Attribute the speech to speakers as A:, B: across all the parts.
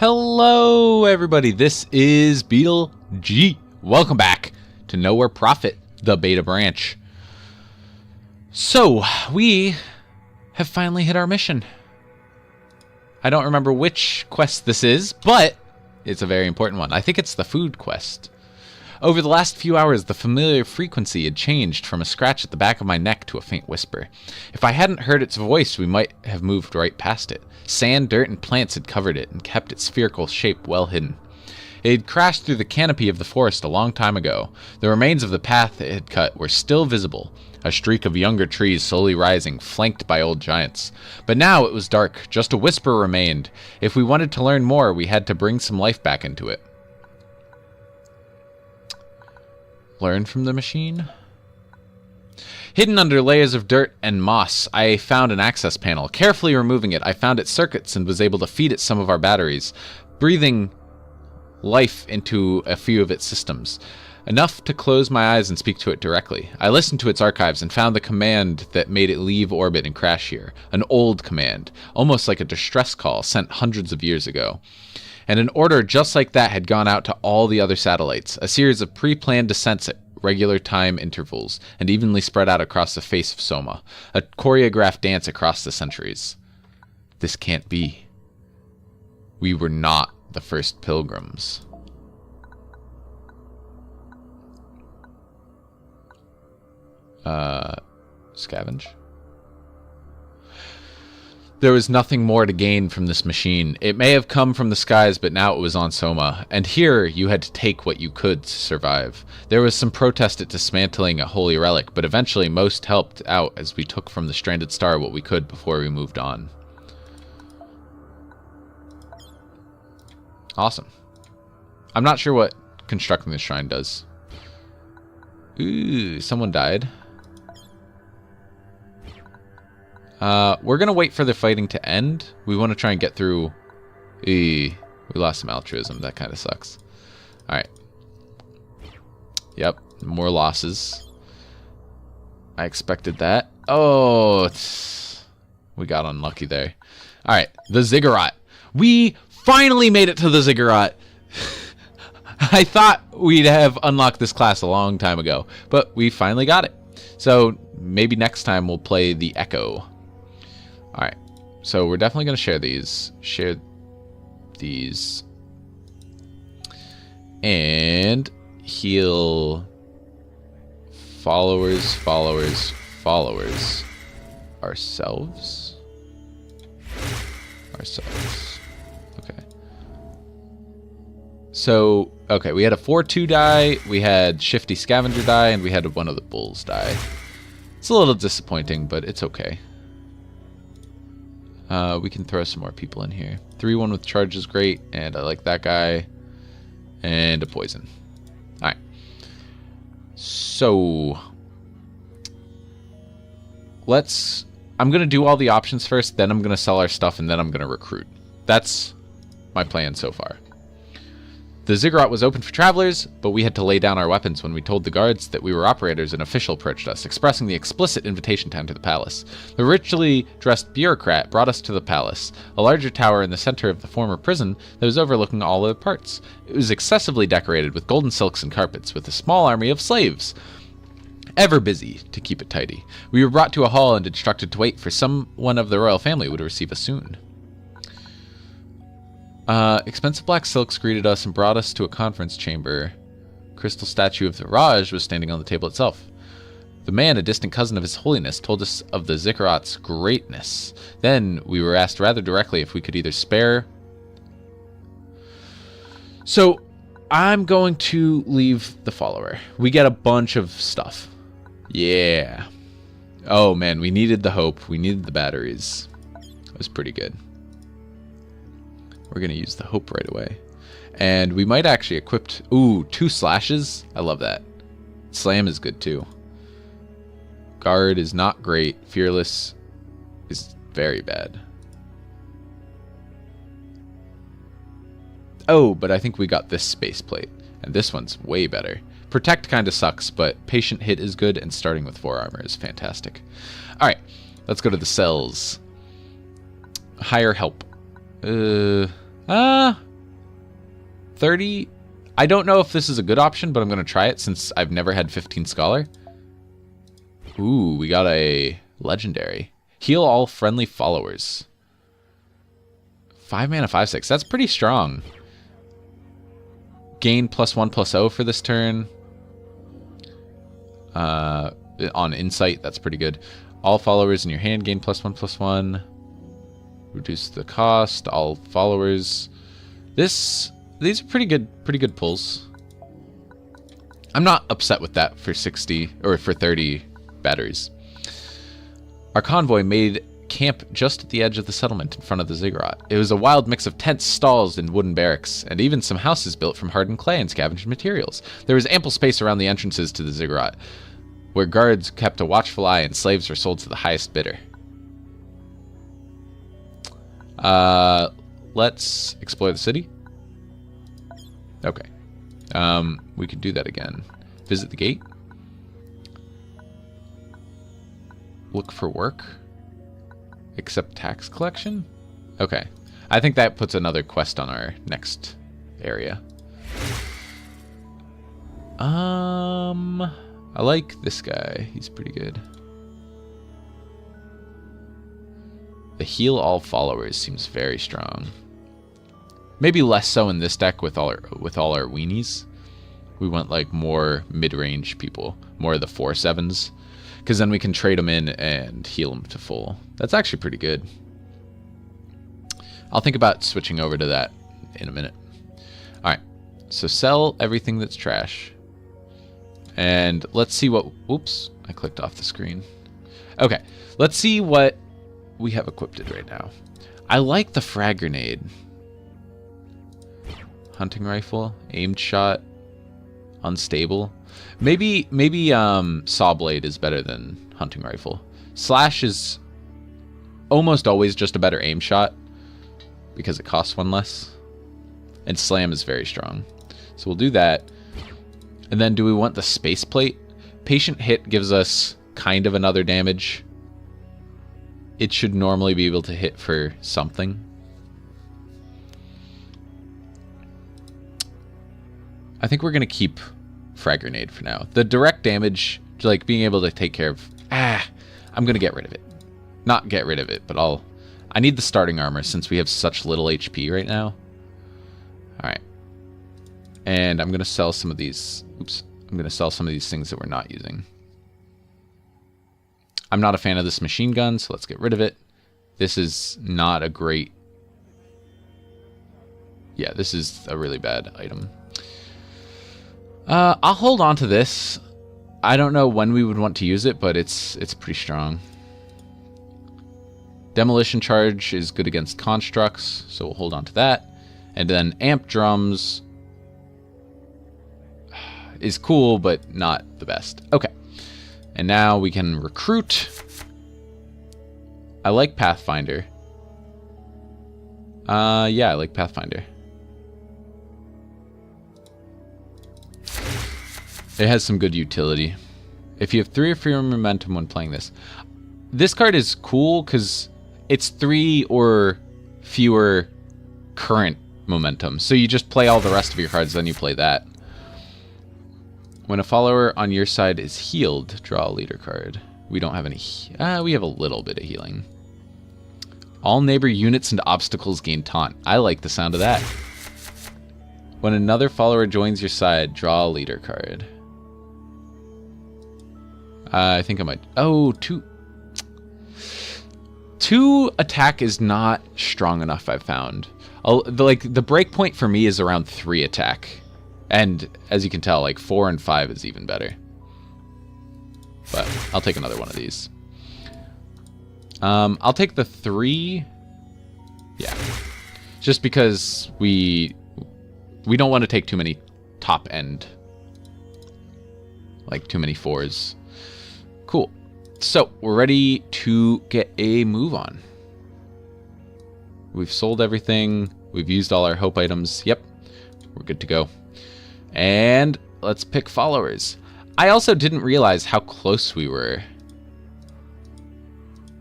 A: Hello everybody, this is BeetleG. Welcome back to Nowhere Profit, the beta branch. So, we have finally hit our mission. I don't remember which quest this is, but it's a very important one. I think it's the food quest. Over the last few hours, the familiar frequency had changed from a scratch at the back of my neck to a faint whisper. If I hadn't heard its voice, we might have moved right past it. Sand, dirt, and plants had covered it and kept its spherical shape well hidden. It had crashed through the canopy of the forest a long time ago. The remains of the path it had cut were still visible, a streak of younger trees slowly rising, flanked by old giants. But now it was dark. Just a whisper remained. If we wanted to learn more, we had to bring some life back into it. Learn from the machine? Hidden under layers of dirt and moss, I found an access panel. Carefully removing it, I found its circuits and was able to feed it some of our batteries, breathing life into a few of its systems. Enough to close my eyes and speak to it directly. I listened to its archives and found the command that made it leave orbit and crash here. An old command, almost like a distress call sent hundreds of years ago. And an order just like that had gone out to all the other satellites, a series of pre-planned descents at regular time intervals, and evenly spread out across the face of Soma, a choreographed dance across the centuries. This can't be. We were not the first pilgrims. Scavenge? There was nothing more to gain from this machine. It may have come from the skies, but now it was on Soma. And here, you had to take what you could to survive. There was some protest at dismantling a holy relic, but eventually most helped out as we took from the stranded star what we could before we moved on. Awesome. I'm not sure what constructing this shrine does. Ooh, someone died. We're going to wait for the fighting to end. We want to try and get through... we lost some altruism. That kind of sucks. Alright. Yep. More losses. I expected that. Oh, we got unlucky there. Alright. The ziggurat. We finally made it to the ziggurat. I thought we'd have unlocked this class a long time ago, but we finally got it. So maybe next time we'll play the Echo. Alright, so we're definitely going to share these. Share these. And heal followers. Ourselves. Okay. So, okay, we had a 4-2 die, we had Shifty Scavenger die, and we had one of the bulls die. It's a little disappointing, but it's okay. We can throw some more people in here. 3-1 with charge is great, and I like that guy. And a poison. Alright. So, I'm going to do all the options first, then I'm going to sell our stuff, and then I'm going to recruit. That's my plan so far. The ziggurat was open for travelers, but we had to lay down our weapons when we told the guards that we were operators. An official approached us, expressing the explicit invitation to enter the palace. The richly dressed bureaucrat brought us to the palace, a larger tower in the center of the former prison that was overlooking all other parts. It was excessively decorated with golden silks and carpets, with a small army of slaves, ever busy to keep it tidy. We were brought to a hall and instructed to wait for someone of the royal family would receive us soon. Expensive black silks greeted us and brought us to a conference chamber. Crystal statue of the Raj was standing on the table itself. The man, a distant cousin of His Holiness, told us of the ziggurat's greatness. Then we were asked rather directly if we could either spare... So, I'm going to leave the follower. We get a bunch of stuff. Yeah. Oh man, we needed the hope. We needed the batteries. It was pretty good. We're going to use the hope right away. And we might actually equip... Ooh, 2 slashes. I love that. Slam is good too. Guard is not great. Fearless is very bad. Oh, but I think we got this space plate. And this one's way better. Protect kind of sucks, but patient hit is good, and starting with 4 armor is fantastic. Alright, let's go to the cells. Hire help. 30. I don't know if this is a good option, but I'm going to try it since I've never had 15 Scholar. Ooh, we got a legendary. Heal all friendly followers. 5 mana, 5/6. That's pretty strong. Gain +1/+0 for this turn. On Insight, that's pretty good. All followers in your hand gain +1/+1. Reduce the cost. All followers. These are pretty good pulls. I'm not upset with that for 60 or for 30 batteries. Our convoy made camp just at the edge of the settlement in front of the ziggurat. It was a wild mix of tents, stalls, and wooden barracks, and even some houses built from hardened clay and scavenged materials. There was ample space around the entrances to the ziggurat, where guards kept a watchful eye and slaves were sold to the highest bidder. Let's explore the city. Okay. We could do that again. Visit the gate. Look for work. Accept tax collection? Okay. I think that puts another quest on our next area. I like this guy. He's pretty good. The heal all followers seems very strong. Maybe less so in this deck with all our weenies. We want like more mid-range people, more of the 4/7s. Because then we can trade them in and heal them to full. That's actually pretty good. I'll think about switching over to that in a minute. Alright, so sell everything that's trash. And let's see what... Oops, I clicked off the screen. Okay, let's see what we have equipped right now. I like the frag grenade. Hunting rifle, aimed shot, unstable. Maybe saw blade is better than hunting rifle. Slash is almost always just a better aim shot because it costs 1 less. And slam is very strong. So we'll do that. And then do we want the space plate? Patient hit gives us kind of another damage. It should normally be able to hit for something. I think we're going to keep frag grenade for now. The direct damage, like being able to take care of... I'm going to get rid of it. Not get rid of it, but I need the starting armor since we have such little HP right now. Alright. And I'm going to sell some of these... Oops. I'm going to sell some of these things that we're not using. I'm not a fan of this machine gun, so let's get rid of it. This is not a great... Yeah, this is a really bad item. I'll hold on to this. I don't know when we would want to use it, but it's pretty strong. Demolition charge is good against constructs, so we'll hold on to that. And then amp drums is cool, but not the best. Okay. And now we can recruit. I like Pathfinder. Yeah, I like Pathfinder. It has some good utility. If you have 3 or fewer momentum when playing this. This card is cool because it's 3 or fewer current momentum. So you just play all the rest of your cards, then you play that. When a follower on your side is healed, draw a leader card. We don't have any... we have a little bit of healing. All neighbor units and obstacles gain taunt. I like the sound of that. When another follower joins your side, draw a leader card. I think I might... Oh, 2 attack is not strong enough, I've found. The break point for me is around 3 attack. And as you can tell, like 4 and 5 is even better. But I'll take another one of these. I'll take the 3. Yeah. Just because we don't want to take too many top end. Like too many 4s. Cool. So, we're ready to get a move on. We've sold everything. We've used all our hope items. Yep. We're good to go. And let's pick followers. I also didn't realize how close we were.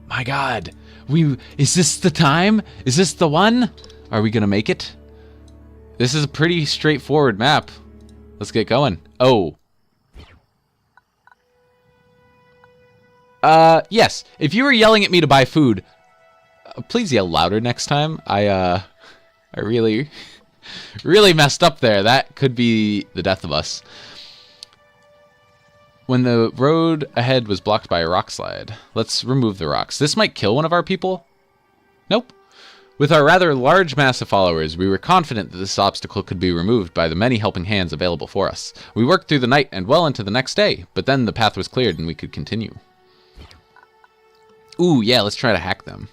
A: My God. Is this the time? Is this the one? Are we going to make it? This is a pretty straightforward map. Let's get going. Oh. Yes. If you were yelling at me to buy food, please yell louder next time. I really, really messed up there. That could be the death of us. When the road ahead was blocked by a rock slide. Let's remove the rocks. This might kill one of our people. Nope. With our rather large mass of followers, we were confident that this obstacle could be removed by the many helping hands available for us. We worked through the night and well into the next day, but then the path was cleared and we could continue. Ooh, yeah, let's try to hack them.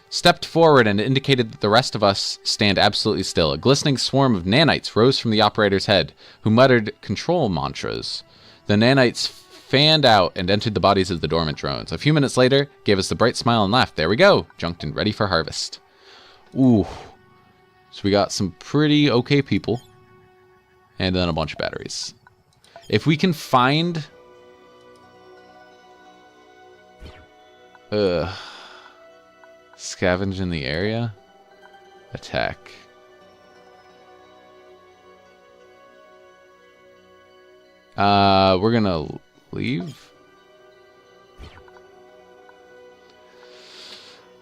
A: Stepped forward and indicated that the rest of us stand absolutely still. A glistening swarm of nanites rose from the operator's head, who muttered control mantras. The nanites fanned out and entered the bodies of the dormant drones. A few minutes later, gave us the bright smile and laughed. There we go, junked and ready for harvest. Ooh. So we got some pretty okay people. And then a bunch of batteries. If we can find... Scavenge in the area. Attack. We're gonna leave.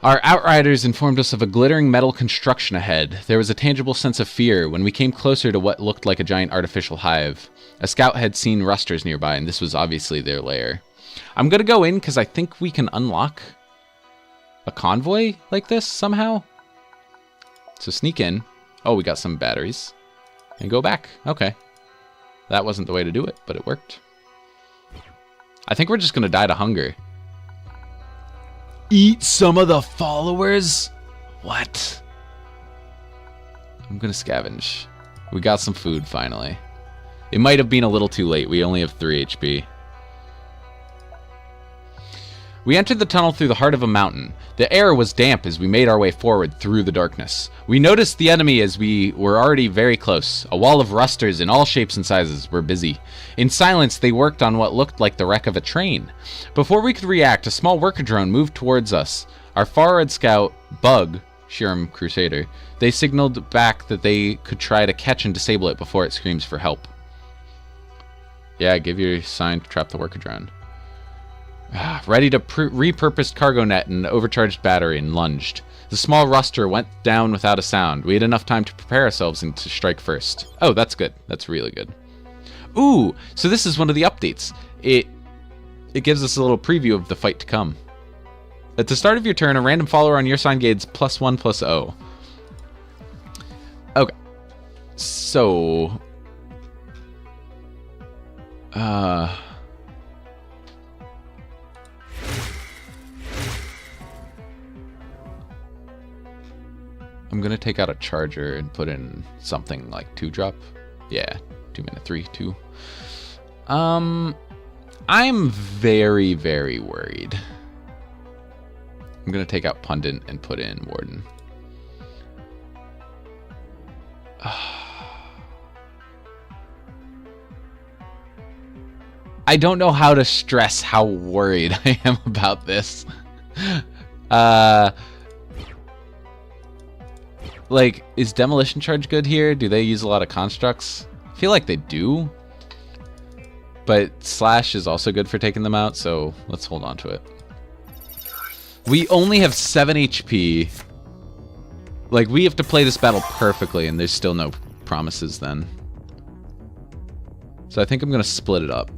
A: Our outriders informed us of a glittering metal construction ahead. There was a tangible sense of fear when we came closer to what looked like a giant artificial hive. A scout had seen rusters nearby, and this was obviously their lair. I'm gonna go in because I think we can unlock a convoy like this somehow. So sneak in. Oh, we got some batteries. And go back. Okay. That wasn't the way to do it, but it worked. I think we're just gonna die to hunger. Eat some of the followers? What? I'm gonna scavenge. We got some food finally. It might have been a little too late. We only have 3 HP. We entered the tunnel through the heart of a mountain. The air was damp as we made our way forward through the darkness. We noticed the enemy as we were already very close. A wall of rusters in all shapes and sizes were busy. In silence, they worked on what looked like the wreck of a train. Before we could react, a small worker drone moved towards us. Our forward scout, Bug, Shiram Crusader, they signaled back that they could try to catch and disable it before it screams for help. Yeah, give your sign to trap the worker drone. Ready to repurposed cargo net and overcharged battery and lunged. The small ruster went down without a sound. We had enough time to prepare ourselves and to strike first. Oh, that's good. That's really good. Ooh, so this is one of the updates. It gives us a little preview of the fight to come. At the start of your turn, a random follower on your sign gains +1/+0. Okay. So... I'm gonna take out a charger and put in something like 2-drop. Yeah, 2-3, 2. I'm very, very worried. I'm gonna take out Pundit and put in Warden. I don't know how to stress how worried I am about this. Like, is Demolition Charge good here? Do they use a lot of constructs? I feel like they do. But Slash is also good for taking them out, so let's hold on to it. We only have 7 HP. Like, we have to play this battle perfectly, and there's still no promises then. So I think I'm going to split it up.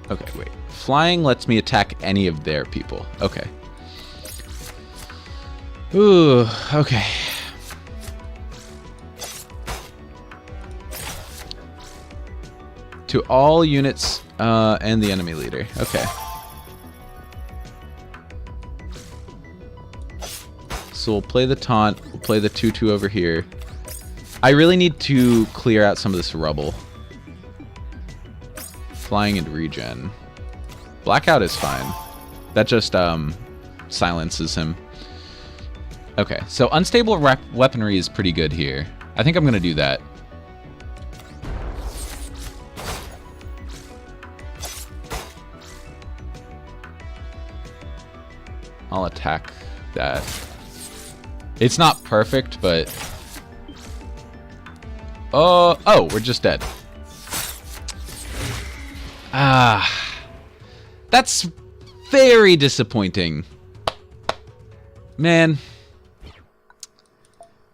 A: Okay, wait. Flying lets me attack any of their people. Okay. Ooh, okay. To all units and the enemy leader. Okay. So we'll play the taunt. We'll play the 2-2 over here. I really need to clear out some of this rubble. Flying and regen. Blackout is fine. That just silences him. Okay, so unstable weaponry is pretty good here. I think I'm going to do that. I'll attack that. It's not perfect, but... Oh, we're just dead. That's very disappointing. Man.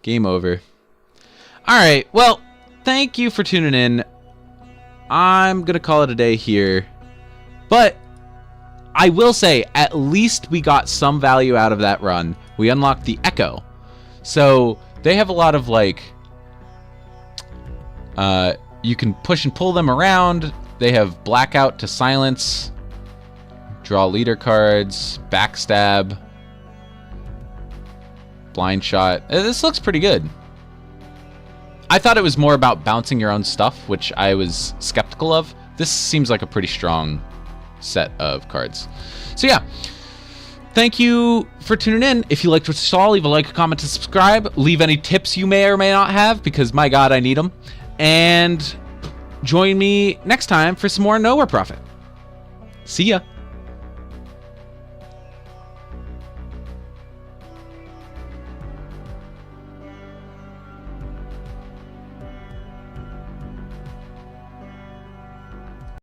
A: Game over. Alright, well, thank you for tuning in. I'm gonna call it a day here. But I will say, at least we got some value out of that run. We unlocked the Echo. So, they have a lot of, like... you can push and pull them around. They have Blackout to silence. Draw leader cards. Backstab. Blind shot. This looks pretty good. I thought it was more about bouncing your own stuff, which I was skeptical of. This seems like a pretty strong set of cards. So yeah, thank you for tuning in. If you liked what you saw, leave a like, a comment, and subscribe. Leave any tips you may or may not have, because my god, I need them. And join me next time for some more Nowhere Profit. See ya.